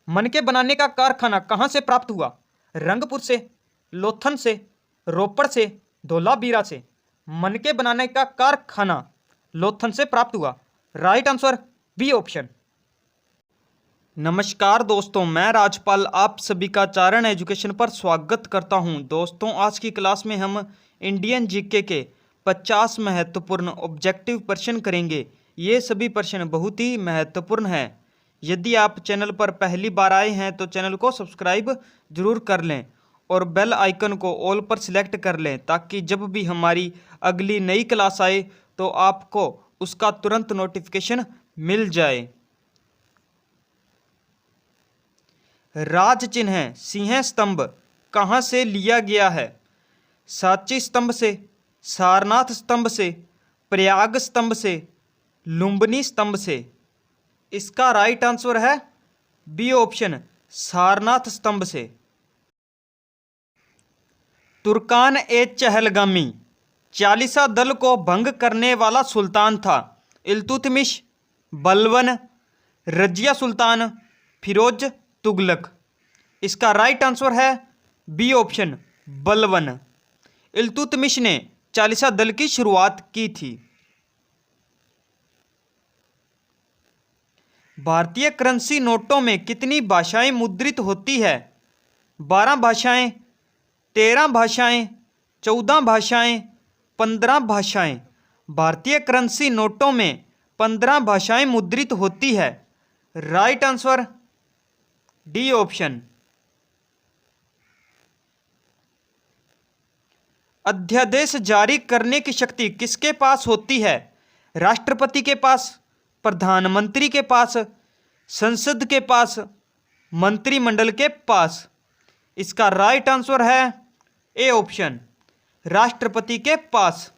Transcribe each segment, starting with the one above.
मनके बनाने का कारखाना कहाँ से प्राप्त हुआ? रंगपुर से, लोथन से, रोपड़ से, धोलावीरा से। मनके बनाने का कारखाना लोथन से प्राप्त हुआ। Right answer B option. नमस्कार दोस्तों, मैं राजपाल आप सभी का चारण एजुकेशन पर स्वागत करता हूं। दोस्तों, आज की क्लास में हम इंडियन जीके के 50 महत्वपूर्ण ऑब्जेक्टिव प्रश्न करेंगे। ये सभी प्रश्न बहुत ही महत्वपूर्ण हैं। यदि आप चैनल पर पहली बार आए हैं तो चैनल को सब्सक्राइब जरूर कर लें और बेल आइकन को ऑल पर सिलेक्ट कर लें, ताकि जब भी हमारी अगली नई क्लास आए तो आपको उसका तुरंत नोटिफिकेशन मिल जाए। राज चिन्ह सिंह स्तंभ कहाँ से लिया गया है? सांची स्तंभ से, सारनाथ स्तंभ से, प्रयाग स्तंभ से, लुम्बिनी स्तंभ से। इसका राइट आंसर है बी ऑप्शन, सारनाथ स्तंभ से। तुर्कान ए चहलगामी चालीसा दल को भंग करने वाला सुल्तान था? इल्तुतमिश, बलबन, रजिया सुल्तान, फिरोज तुगलक। इसका राइट आंसर है बी ऑप्शन, बलबन। इल्तुतमिश ने चालीसा दल की शुरुआत की थी। भारतीय करेंसी नोटों में कितनी भाषाएं मुद्रित होती है? 12 भाषाएं, 13 भाषाएं, 14 भाषाएं, 15 भाषाएं। भारतीय करेंसी नोटों में 15 भाषाएं मुद्रित होती है। Right answer D option. अध्यादेश जारी करने की शक्ति किसके पास होती है? राष्ट्रपति के पास, प्रधानमंत्री के पास, संसद के पास, मंत्रिमंडल के पास। इसका राइट आंसर है ए ऑप्शन, राष्ट्रपति के पास।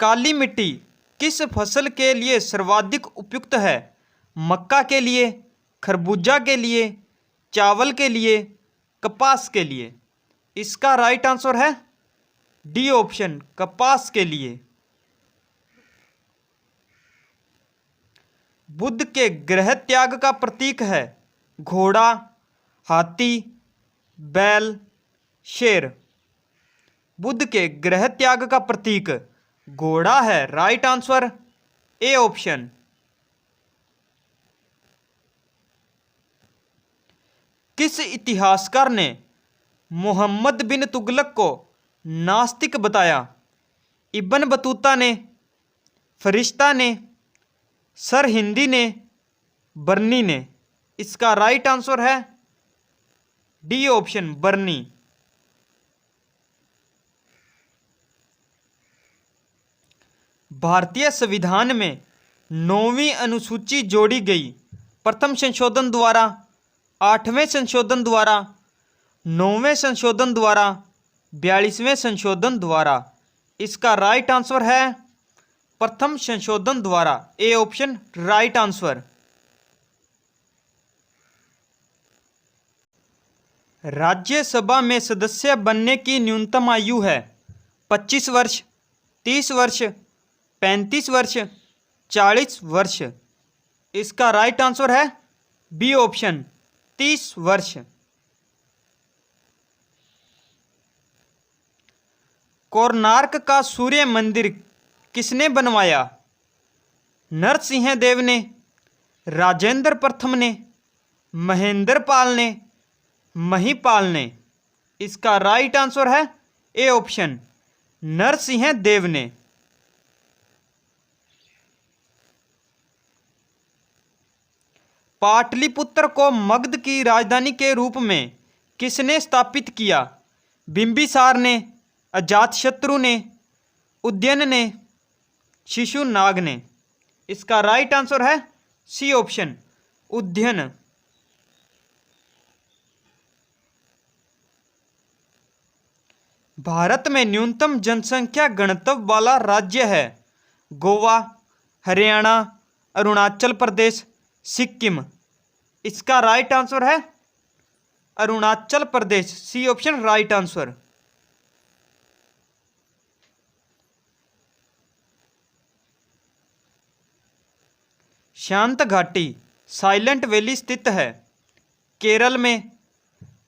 काली मिट्टी किस फसल के लिए सर्वाधिक उपयुक्त है? मक्का के लिए, खरबूजा के लिए, चावल के लिए, कपास के लिए। इसका राइट आंसर है डी ऑप्शन, कपास के लिए। बुद्ध के गृह त्याग का प्रतीक है? घोड़ा, हाथी, बैल, शेर। बुद्ध के गृह त्याग का प्रतीक घोड़ा है। Right answer A option. किस इतिहासकार ने मोहम्मद बिन तुगलक को नास्तिक बताया? इब्न बतूता ने, फरिश्ता ने, सर हिंदी ने, बर्नी ने। इसका राइट आंसर है डी ऑप्शन, बर्नी। भारतीय संविधान में 9वीं अनुसूची जोड़ी गई? प्रथम संशोधन द्वारा, 8वें संशोधन द्वारा, 9वें संशोधन द्वारा, 42वें संशोधन द्वारा। इसका राइट आंसर है प्रथम संशोधन द्वारा, A option, right answer. Rajya Sabha में सदस्य बनने की न्यूनतम आयु है? 25 वर्ष, 30 वर्ष, 35 वर्ष, 40 वर्ष। इसका राइट आंसर है बी ऑप्शन, 30 वर्ष। कोणार्क का सूर्य मंदिर किसने बनवाया? नरसिंह देव ने, राजेंद्र प्रथम ने, महेंद्र पाल ने, महिपाल ने। इसका राइट आंसर है ए ऑप्शन, नरसिंह देव ने। पाटलिपुत्र को मगध की राजधानी के रूप में किसने स्थापित किया? बिंबिसार ने, अजातशत्रु ने, उदयन ने, शिशुनाग ने। इसका राइट आंसर है सी ऑप्शन, उदयन। भारत में न्यूनतम जनसंख्या घनत्व वाला राज्य है? गोवा, हरियाणा, अरुणाचल प्रदेश, सिक्किम। इसका राइट आंसर है Arunachal Pradesh, C option, right answer. शांत घाटी साइलेंट वैली स्थित है? केरल में,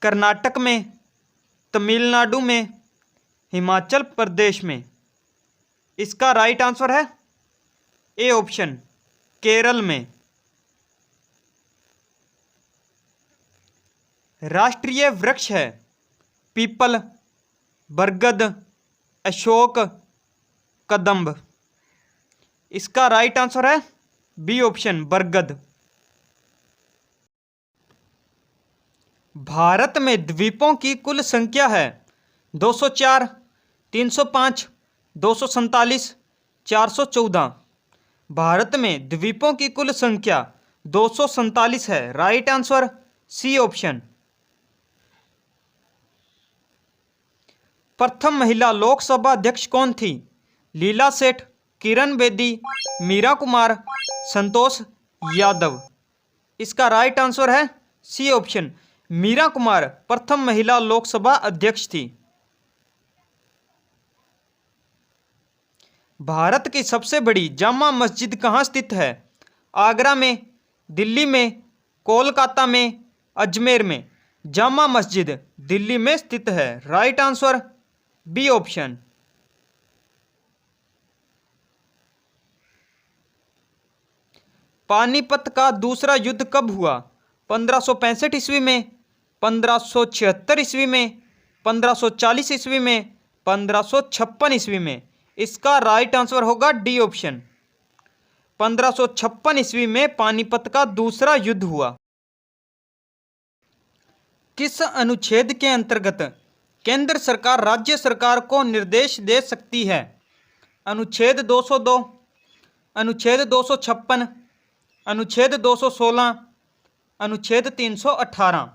कर्नाटक में, तमिलनाडु में, हिमाचल प्रदेश में? इसका राइट आंसर है ए ऑप्शन, केरल में। राष्ट्रीय वृक्ष है पीपल, बरगद, अशोक, कदम्ब? इसका राइट आंसर है बी ऑप्शन, बरगद। भारत में द्वीपों की कुल संख्या है 204, 305, 247, 414? भारत में द्वीपों की कुल संख्या 247 है। Right answer C option. प्रथम महिला लोकसभा अध्यक्ष कौन थी? लीला सेठ, किरण बेदी, मीरा कुमार, संतोष यादव? इसका राइट आंसर है सी ऑप्शन, मीरा कुमार प्रथम महिला लोकसभा अध्यक्ष थी। भारत की सबसे बड़ी जामा मस्जिद कहाँ स्थित है? आगरा में, दिल्ली में, कोलकाता में, अजमेर में? जामा मस्जिद दिल्ली में स्थित है। Right answer B option. Panipat का दूसरा युद्ध कब हुआ? 1565 ईस्वी में, 1576 ईस्वी में, 1540 ईस्वी में, 1556 ईस्वी में? इसका राइट आंसर होगा डी ऑप्शन, 1556 ईस्वी में पानीपत का दूसरा युद्ध हुआ। किस अनुच्छेद के अंतर्गत केंद्र सरकार राज्य सरकार को निर्देश दे सकती है? अनुच्छेद 202, अनुच्छेद 256, अनुच्छेद 216, अनुच्छेद 318?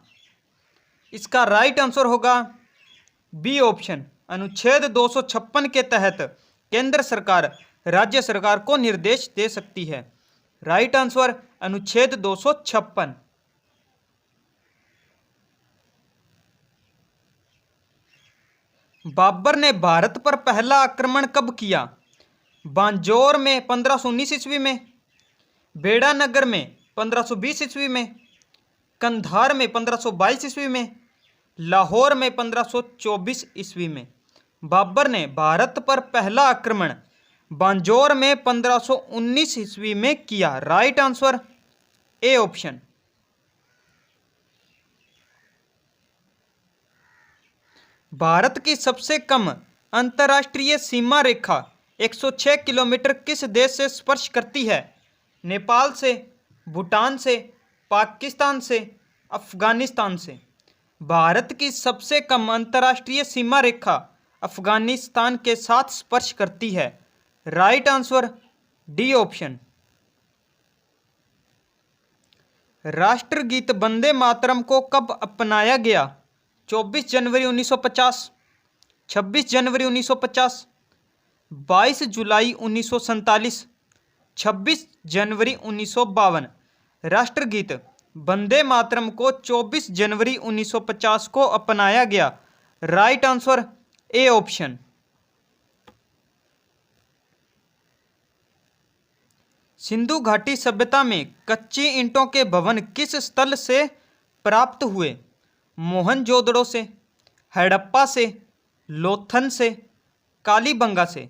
इसका राइट आंसर होगा बी ऑप्शन, अनुच्छेद 256 के तहत केंद्र सरकार राज्य सरकार को निर्देश दे सकती है। राइट आंसर अनुच्छेद 256। बाबर ने भारत पर पहला आक्रमण कब किया? बांजौर में 1519 ईस्वी में, बेड़ानगर में 1520 ईस्वी में, कंधार में 1522 ईस्वी में, लाहौर में 1524 ईस्वी में? बाबर ने भारत पर पहला आक्रमण बांजौर में 1519 ईस्वी में किया। Right answer A option. Bharat की सबसे कम अंतर्राष्ट्रीय सीमा रेखा 106 किलोमीटर किस देश से स्पर्श करती है? नेपाल से, भूटान से, पाकिस्तान से, अफगानिस्तान से? भारत की सबसे कम अंतर्राष्ट्रीय सीमा रेखा अफगानिस्तान के साथ स्पर्श करती है। Right answer D option. राष्ट्रगीत वंदे मातरम को कब अपनाया गया? 24 जनवरी 1950, 26 जनवरी 1950, 22 जुलाई 1947, 26 जनवरी 1952? राष्ट्रगीत वंदे मातरम को 24 जनवरी 1950 को अपनाया गया। Right answer A option. Sindhu घाटी सभ्यता में कच्ची ईंटों के भवन किस स्थल से प्राप्त हुए? मोहनजोदड़ो से, हड़प्पा से, लोथल से, कालीबंगा से?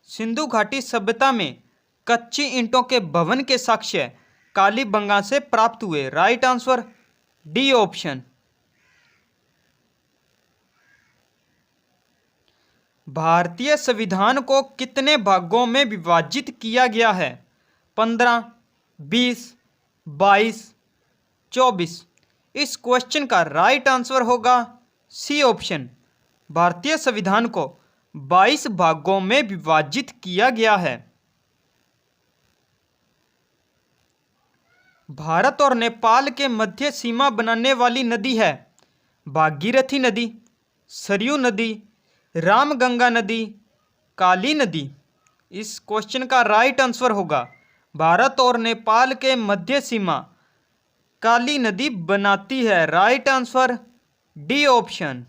सिंधु घाटी सभ्यता में कच्ची ईंटों के भवन के साक्ष्य कालीबंगा से प्राप्त हुए। Right answer D option. भारतीय संविधान को कितने भागों में विभाजित किया गया है? 15, 20, 22, 24? इस क्वेश्चन का राइट आंसर होगा सी ऑप्शन। भारतीय संविधान को 22 भागों में विभाजित किया गया है। भारत और नेपाल के मध्य सीमा बनाने वाली नदी है? भागीरथी नदी, सरयू नदी, रामगंगा नदी, काली नदी? इस क्वेश्चन का राइट आंसर होगा भारत और नेपाल के मध्य सीमा काली नदी बनाती है। Right answer D option.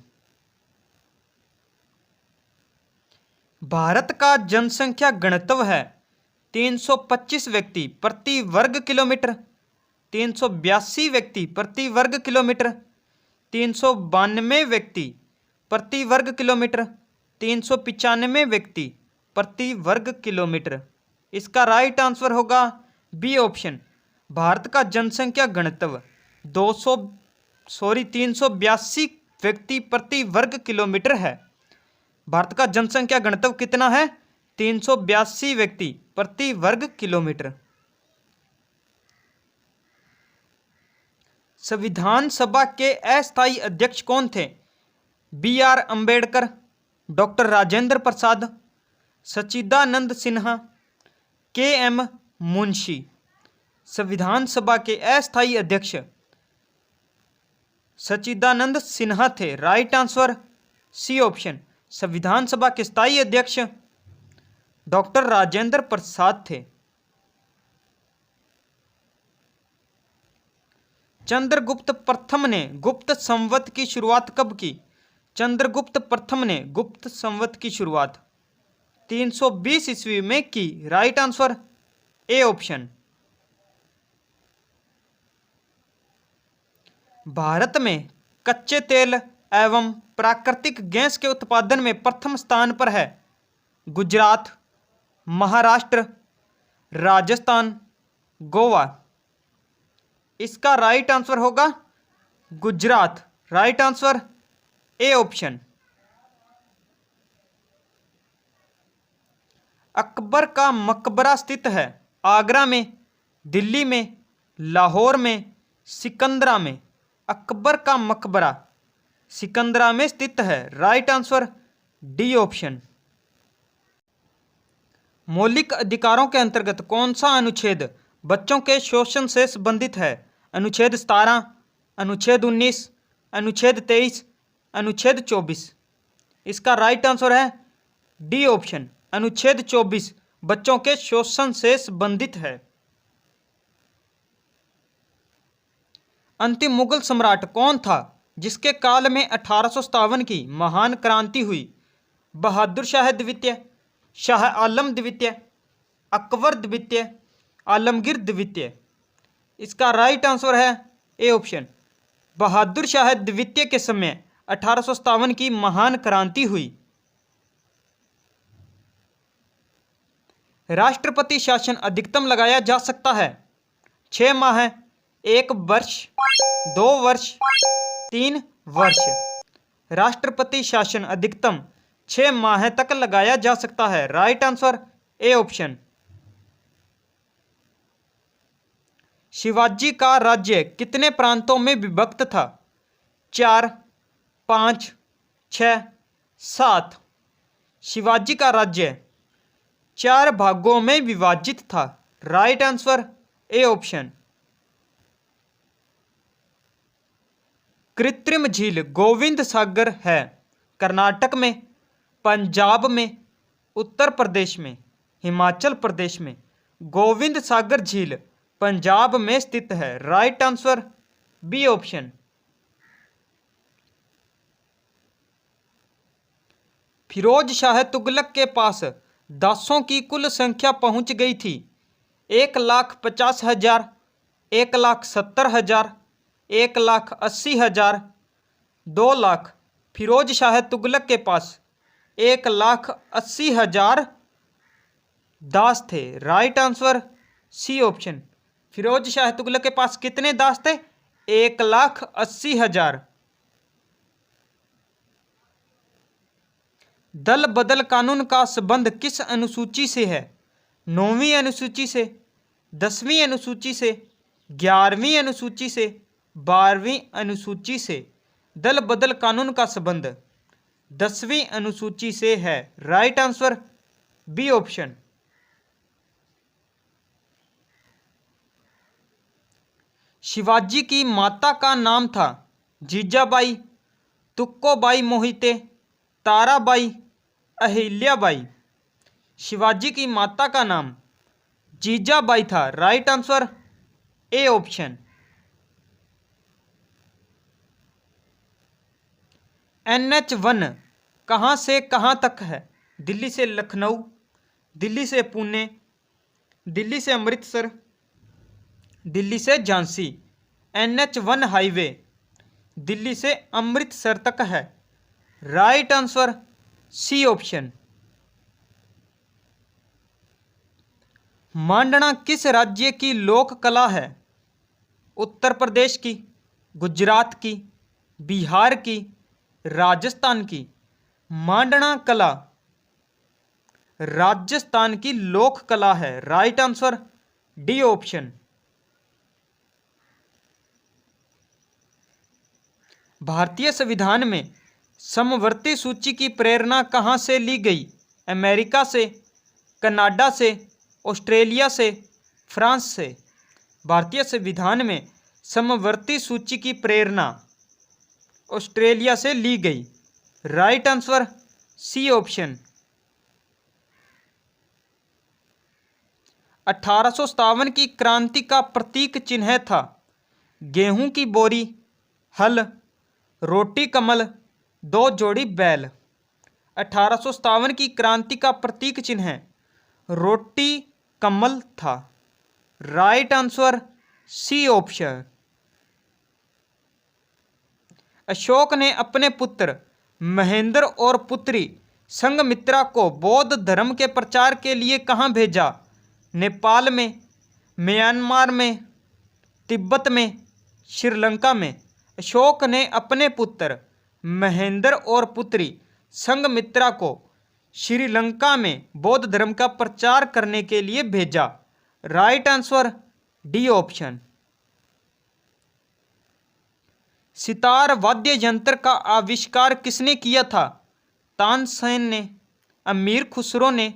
Bharat का जनसंख्या घनत्व है 325 व्यक्ति प्रति वर्ग किलोमीटर, 382 व्यक्ति प्रति वर्ग किलोमीटर, 392 व्यक्ति प्रति वर्ग किलोमीटर, 395 व्यक्ति प्रति वर्ग किलोमीटर। इसका राइट आंसर होगा बी ऑप्शन। भारत का जनसंख्या घनत्व 382 व्यक्ति प्रति वर्ग किलोमीटर है। भारत का जनसंख्या घनत्व कितना है? 382 व्यक्ति प्रति वर्ग किलोमीटर। संविधान सभा के अस्थायी अध्यक्ष कौन थे? B R Ambedkar, doctor Rajendra Prasad, Sachchidanand Sinha, K M Munshi. संविधान सभा के अस्थायी अध्यक्ष सच्चिदानंद सिन्हा थे। Right answer C option. संविधान सभा के स्थायी अध्यक्ष डॉक्टर राजेंद्र प्रसाद थे। चंद्रगुप्त प्रथम ने गुप्त संवत की शुरुआत कब की? चंद्रगुप्त प्रथम ने गुप्त संवत की शुरुआत 320 ईस्वी में की। Right answer A option. Bharat में कच्चे तेल एवं प्राकृतिक गैस के उत्पादन में प्रथम स्थान पर है गुजरात, महाराष्ट्र, राजस्थान, गोवा। इसका राइट आंसर होगा Gujarat. Right answer A option. Akbar का मकबरा स्थित है आगरा में, दिल्ली में, लाहौर में, सिकंदरा में। अकबर का मकबरा सिकंदरा में स्थित है। Right answer D option. मौलिक अधिकारों के अंतर्गत कौन सा अनुच्छेद बच्चों के शोषण से संबंधित है? अनुच्छेद 17, अनुच्छेद 19, अनुच्छेद 23, अनुच्छेद 24। इसका राइट आंसर है डी ऑप्शन। अनुच्छेद 24 बच्चों के शोषण से संबंधित है। अंतिम मुगल सम्राट कौन था जिसके काल में 1857 की महान क्रांति हुई? बहादुर शाह द्वितीय, शाह आलम द्वितीय, अकबर द्वितीय, आलमगीर द्वितीय। इसका राइट आंसर है ए ऑप्शन। बहादुर शाह द्वितीय के समय 1857 की महान क्रांति हुई। राष्ट्रपति शासन अधिकतम लगाया जा सकता है 6 माह, 1 वर्ष, 2 वर्ष, 3 वर्ष। राष्ट्रपति शासन अधिकतम 6 माह तक लगाया जा सकता है। Right answer A option. Shivaji का राज्य कितने प्रांतों में विभक्त था? 4, 5, 6, 7। शिवाजी का राज्य 4 भागों में विभाजित था। Right answer A option. कृत्रिम झील गोविंद सागर है कर्नाटक में, पंजाब में, उत्तर प्रदेश में, हिमाचल प्रदेश में। गोविंद सागर झील पंजाब में स्थित है। Right answer B option. Firoz Shah Tughlaq के पास दासों की कुल संख्या पहुंच गई थी 1,50,000, 1,70,000, 1,80,000, 2 लाख। फिरोज शाह तुगलक के पास 1,80,000 दास थे। Right answer C option. Firoz Shah Tughlaq के पास कितने दास थे? 1,80,000। दल बदल कानून का संबंध किस अनुसूची से है? 9वीं अनुसूची से, 10वीं अनुसूची से, 11वीं अनुसूची से, 12वीं अनुसूची से। दल बदल कानून का संबंध 10वीं अनुसूची से है। Right answer B option. Shivaji की माता का नाम था जीजाबाई, तुक्कोबाई मोहिते, ताराबाई, अहिल्याबाई। शिवाजी की माता का नाम जीजाबाई था। Right answer A option. NH1 कहाँ से कहाँ तक है? दिल्ली से लखनऊ, दिल्ली से पुणे, दिल्ली से अमृतसर, दिल्ली से झांसी। NH1 हाईवे दिल्ली से अमृतसर तक है। Right answer C option. Mandana किस राज्य की लोक कला है? उत्तर प्रदेश की, गुजरात की, बिहार की, राजस्थान की। मांडना कला राजस्थान की लोक कला है। Right answer D option. भारतीय संविधान में समवर्ती सूची की प्रेरणा कहाँ से ली गई? अमेरिका से, कनाडा से, ऑस्ट्रेलिया से, फ्रांस से। भारतीय संविधान में समवर्ती सूची की प्रेरणा ऑस्ट्रेलिया से ली गई। Right answer C option. 1857 की क्रांति का प्रतीक चिन्ह था गेहूं की बोरी, हल, रोटी कमल, 2 जोड़ी बैल। 1857 की क्रांति का प्रतीक चिन्ह रोटी कमल था। Right answer C option. Ashok ने अपने पुत्र महेंद्र और पुत्री संघमित्रा को बौद्ध धर्म के प्रचार के लिए कहाँ भेजा? नेपाल में, म्यांमार में, तिब्बत में, श्रीलंका में। अशोक ने अपने पुत्र महेंद्र और पुत्री संघमित्रा को श्रीलंका में बौद्ध धर्म का प्रचार करने के लिए भेजा। Right answer D option. Sitar वाद्य यंत्र का आविष्कार किसने किया था? तानसेन ने, अमीर खुसरो ने,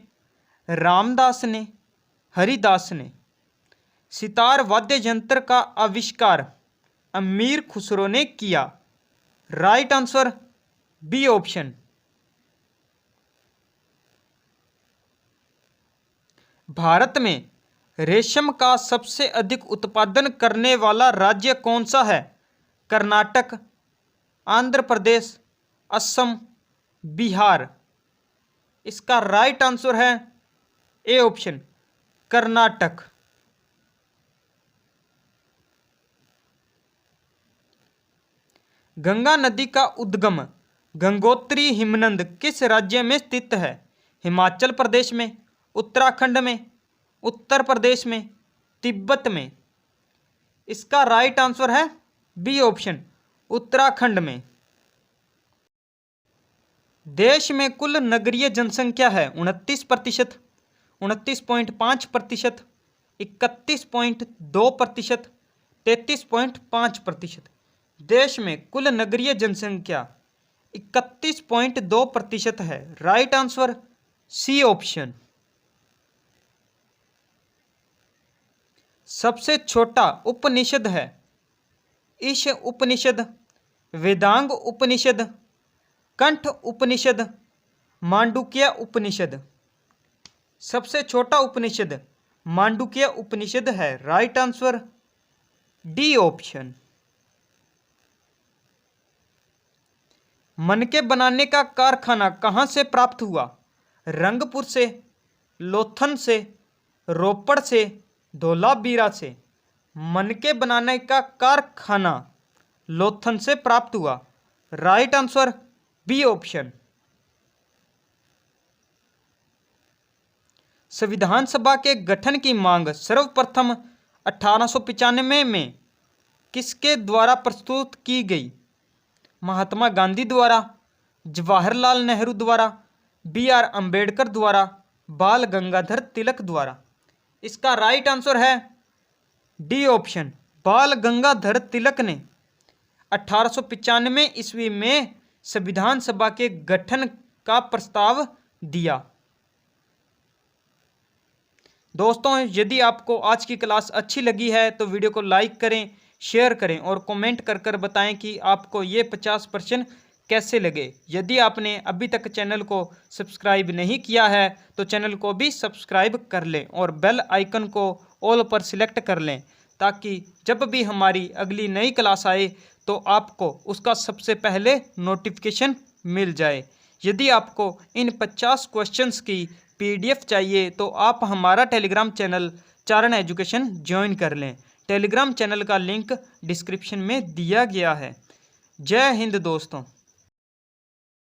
रामदास ने, हरिदास ने। सितार वाद्य यंत्र का आविष्कार अमीर खुसरो ने किया। Right answer B option. Bharat में रेशम का सबसे अधिक उत्पादन करने वाला राज्य कौन सा है? कर्नाटक, आंध्र प्रदेश, असम, बिहार। इसका राइट आंसर है ए ऑप्शन, कर्नाटक। गंगा नदी का उद्गम गंगोत्री हिमनद किस राज्य में स्थित है? हिमाचल प्रदेश में, उत्तराखंड में, उत्तर प्रदेश में, तिब्बत में। इसका राइट आंसर है बी ऑप्शन, उत्तराखंड में। देश में कुल नगरीय जनसंख्या है 29%, 29.5%, 31.2%, 33.5%। देश में कुल नगरीय जनसंख्या 31.2% है। Right answer C option. सबसे छोटा उपनिषद है? ईश उपनिषद, वेदांग उपनिषद, कंठ उपनिषद, मांडुक्य उपनिषद। सबसे छोटा उपनिषद मांडुक्य उपनिषद है। Right answer D option. मनके बनाने का कारखाना कहाँ से प्राप्त हुआ? रंगपुर से, लोथन से, रोपड़ से, धोलावीरा से। मनके बनाने का कारखाना लोथन से प्राप्त हुआ। Right answer B option. संविधान सभा के गठन की मांग सर्वप्रथम 1895 में किसके द्वारा प्रस्तुत की गई? महात्मा गांधी द्वारा, जवाहरलाल नेहरू द्वारा, BR अंबेडकर द्वारा, बाल गंगाधर तिलक द्वारा। इसका राइट आंसर है डी ऑप्शन, बाल गंगाधर तिलक ने 1895 ईस्वी में संविधान सभा के गठन का प्रस्ताव दिया। दोस्तों, यदि आपको आज की क्लास अच्छी लगी है तो वीडियो को लाइक करें, शेयर करें और कमेंट कर बताएं कि आपको ये 50% कैसे लगे। यदि आपने अभी तक चैनल को सब्सक्राइब नहीं किया है तो चैनल को भी सब्सक्राइब कर लें और बेल आइकन को ऑल पर सिलेक्ट कर लें, ताकि जब भी हमारी अगली नई क्लास आए तो आपको उसका सबसे पहले नोटिफिकेशन मिल जाए। यदि आपको इन 50 क्वेश्चंस की PDF चाहिए तो आप हमारा टेलीग्राम चैनल चारण एजुकेशन ज्वाइन कर लें। टेलीग्राम चैनल का लिंक डिस्क्रिप्शन में दिया गया है। जय हिंद दोस्तों।